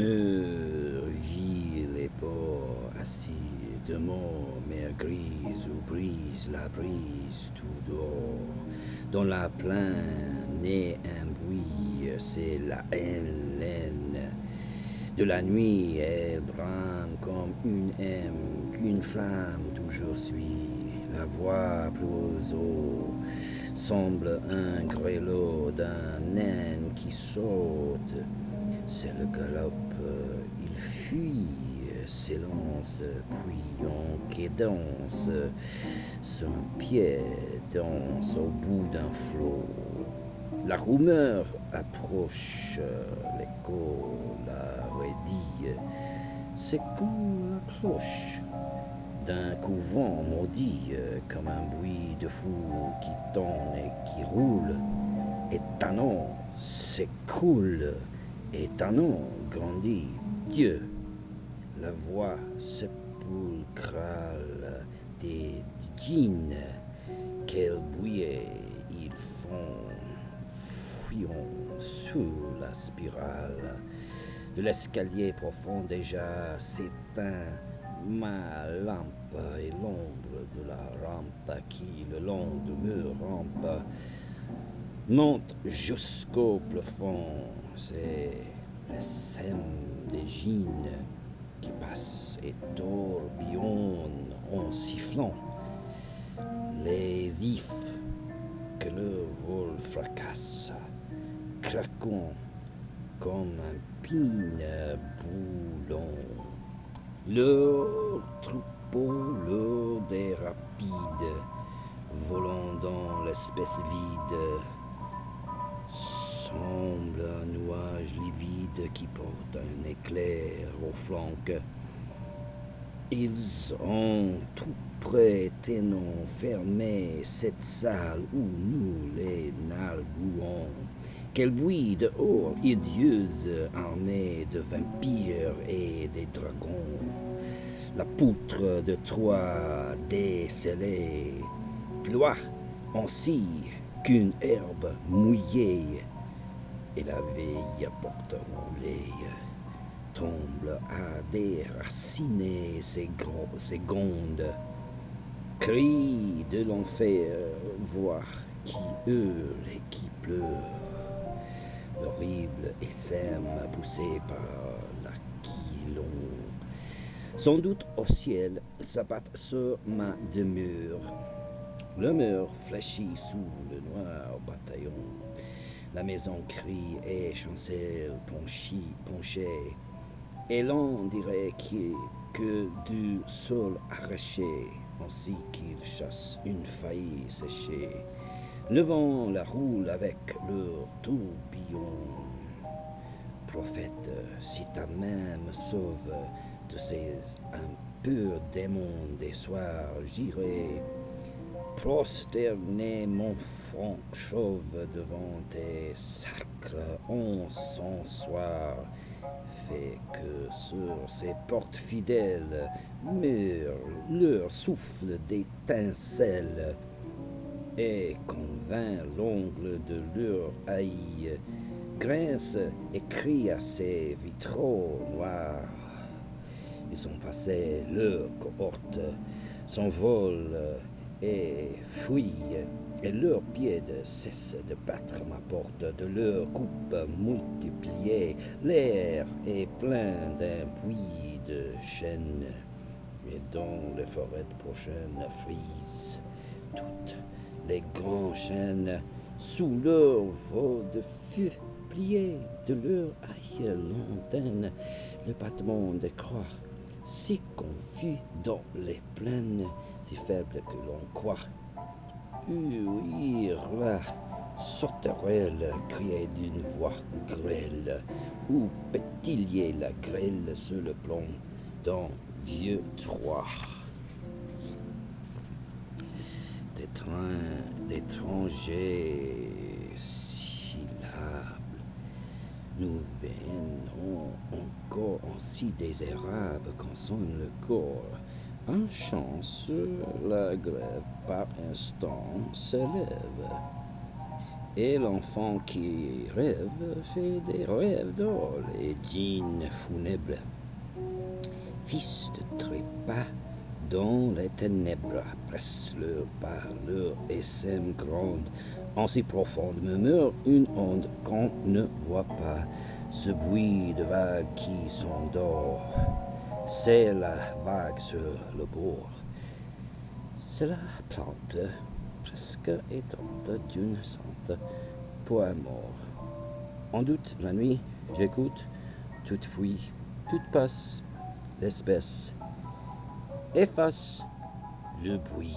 Me vit les ports assis, de mort, mer grise où brise la brise tout dehors. Dans la plaine naît un bruit, c'est la laine. De la nuit, elle brame comme une aime, qu'une flamme toujours suit. La voix plus haut semble un grêlot d'un naine qui saute. C'est le galop, il fuit, s'élance, puis en cadence, son pied danse au bout d'un flot. La rumeur approche, l'écho la redit, c'est comme la cloche d'un couvent maudit, comme un bruit de fou qui tourne et qui roule, étonnant s'écroule, étonnant grandit. Dieu, la voix sépulcrale des djinns, quel bruit ils font, fuyant sous la spirale de l'escalier profond déjà s'éteint. Ma lampe et l'ombre de la rampe qui le long du mur rampe monte jusqu'au plafond. C'est le sème des gines qui passe et tourbillonne en sifflant. Les ifs que le vol fracasse, craquant comme un pin boulon. Le troupeau, l'eau des rapides, volant dans l'espèce vide, semble un nuage livide qui porte un éclair au flanc. Ils ont tout près tenant fermé cette salle où nous les narguons. Quel bruit dehors, idieuse armée de vampires et des dragons. La poutre de Troie décellée ploie ainsi qu'une herbe mouillée, et la veille porte en lait tremble à déraciner ses gondes. Cris de l'enfer, voix qui hurle et qui pleure. L'horrible essaim poussé par l'aquilon. Sans doute au ciel s'abattent sur ma demeure. Le mur fléchit sous le noir bataillon. La maison crie et chancelle penchée. Et l'on dirait que du sol arraché, ainsi qu'il chasse une faille séchée. Le vent la roule avec leur tourbillon. Prophète, si ta main me sauve de ces impurs démons des soirs, j'irai prosterner mon front chauve devant tes sacres encensoirs. Fait que sur ces portes fidèles meurt leur souffle d'étincelles, et qu'en vain l'ongle de leur haï grince et crie à ces vitraux noirs. Ils ont passé leur cohorte, s'envolent et fuient, et leurs pieds cessent de battre ma porte. De leurs coupes multipliées, l'air est plein d'un bruit de chênes, et dans les forêts prochaines frisent toutes les grands chênes sous leur veau de feu plié de leur aïe lointaine. Le battement des croix si confus dans les plaines, si faible que l'on croit. Là, sauterelle criait d'une voix grêle, ou pétillait la grêle sur le plomb d'un vieux Troie. Des trains d'étrangers syllabes nous venons encore ainsi désérables quand sonne le corps. Un chant sur la grève par instant s'élève, Et l'enfant qui rêve fait des rêves drôles et dîne funèbre. Fils de trépas dans les ténèbres, presse leur par leur SM grande, en si profonde murmure une onde qu'on ne voit pas, ce bruit de vagues qui s'endort. C'est la vague sur le bord. C'est la plante presque éteinte d'une sainte pour un mort. En doute la nuit, j'écoute, tout fuit, tout passe, l'espèce efface le bruit.